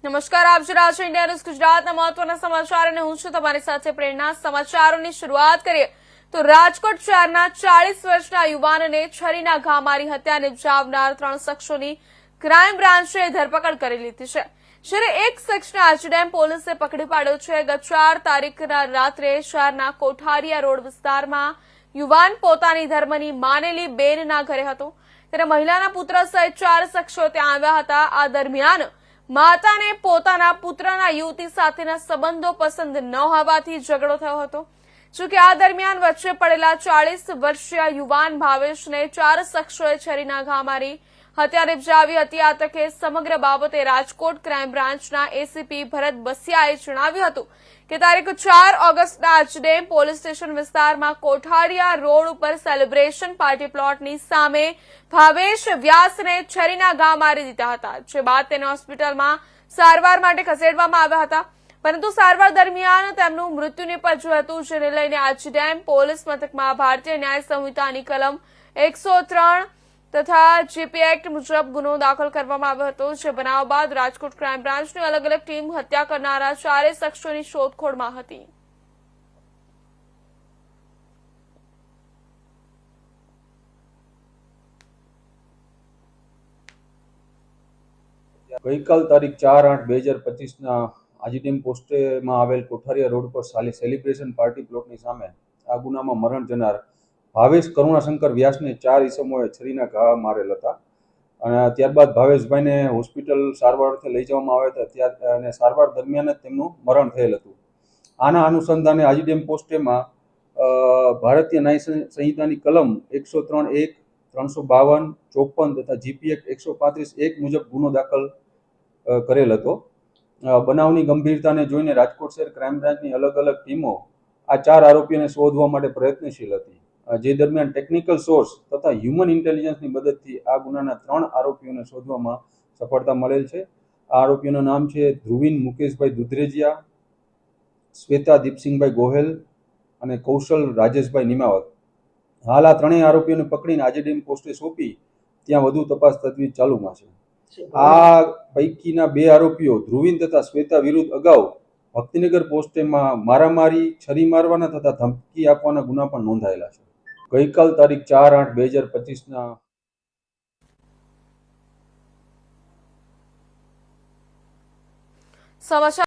નમસ્કાર, આપ જોઈ રહ્યા છો ઇન્ડિયા ન્યૂઝ ગુજરાતના મહત્વના સમાચાર અને હું છું તમારી સાથે પ્રેરણા। સમાચારોની શરૂઆત કરીએ તો રાજકોટ શહેરના 40 વર્ષના યુવાનને છરીના ઘા મારી હત્યા નિપજાવનાર 3 શખ્સોની ક્રાઇમ બ્રાન્ચે ધરપકડ કરી લીધી છે, જ્યારે એક શખ્સને આજીડેમ પોલીસે પકડી પાડ્યો છે। ગત 4 તારીખના રાત્રે શહેરના કોઠારીયા રોડ વિસ્તારમાં યુવાન પોતાની ધર્મની માનેલી બેનના ઘરે હતો, ત્યારે મહિલાના પુત્ર સહિત 4 શખ્સો ત્યાં આવ્યા હતા। આ દરમિયાન માતાને પોતાના પુત્રના યુવતી સાથેના સંબંધો પસંદ ન હોવાથી ઝઘડો થયો હતો। જોકે આ દરમિયાન વચ્ચે પડેલા 40 વર્ષીય યુવાન ભાવેશને 4 શખ્સોએ છરીના ઘા મારી હત્યા નિપજાવી હતી। આ તકે સમગ્ર બાબતે રાજકોટ ક્રાઇમ બ્રાન્ચના એસીપી ભરત બસિયાએ જણાવ્યું હતું કે તારીખ 4 ઓગસ્ટના આજીડેમ પોલીસ સ્ટેશન વિસ્તારમાં કોઠારીયા રોડ ઉપર સેલિબ્રેશન પાર્ટી પ્લોટની સામે ભાવેશ વ્યાસને છરીના ઘા મારી દીધા હતા, જે બાદ તેને હોસ્પિટલમાં સારવાર માટે ખસેડવામાં આવ્યા હતા, પરંતુ સારવાર દરમિયાન તેમનું મૃત્યુ નિપજ્યું હતું, જેને લઈને આજીડેમ પોલીસ મથકમાં ભારતીય ન્યાય સંહિતાની કલમ 103 તથા જીપી એક્ટ મુજબ ગુનો દાખલ કરવામાં આવ્યો હતો। જે બનાવ બાદ રાજકોટ ક્રાઇમ બ્રાન્ચની અલગ અલગ ટીમ હત્યા કરનારા 4 શખ્સોની શોધખોળમાં હતી। ગઈકાલ તારીખ 4/8/2025 આજીડેમ પોસ્ટેમાં આવેલ કોઠારીયા રોડ પર સેલિબ્રેશન પાર્ટી પ્લોટની સામે આ ગુનામાં મરણ જનાર ભાવેશ કરુણાશંકર વ્યાસને 4 ઈસમોએ છરીના ઘા મારેલ હતા અને ત્યારબાદ ભાવેશભાઈને હોસ્પિટલ સારવાર અર્થે લઈ જવામાં આવ્યા હતા અને સારવાર દરમિયાન જ તેમનું મરણ થયેલ હતું। આના અનુસંધાને આજીડેમ પોસ્ટેમાં ભારતીય ન્યાય સંહિતાની કલમ 103(1), 352, 54 તથા જીપી એક્ટ 135(1) મુજબ ગુનો દાખલ કરેલ હતો। બનાવની ગંભીરતાને જોઈને રાજકોટ શહેર ક્રાઇમ બ્રાન્ચની અલગ અલગ ટીમો આ 4 આરોપીઓને શોધવા માટે પ્રયત્નશીલ હતી, જે દરમિયાન ટેકનિકલ સોર્સ તથા હ્યુમન ઇન્ટેલિજન્સની મદદથી આ ગુનાના 3 આરોપીઓને શોધવામાં સફળતા મળેલ છે। આ આરોપીઓના નામ છે ધ્રુવીન મુકેશભાઈ દુધરેજિયા, શ્વેતા દીપસિંહભાઈ ગોહેલ અને કૌશલ રાજેશભાઈ નિમાવત। હાલ આ 3 આરોપીઓને પકડીને આજીડેમ પોસ્ટે સોંપી ત્યાં વધુ તપાસ તજવીજ ચાલુમાં છે। આ પૈકીના 2 આરોપીઓ ધ્રુવીન તથા શ્વેતા વિરુદ્ધ અગાઉ ભક્તિનગર પોસ્ટેમાં મારામારી, છરી મારવાના તથા ધમકી આપવાના ગુના પણ નોંધાયેલા છે। ગઈકાલ તારીખ 4/8/2025 સમાચાર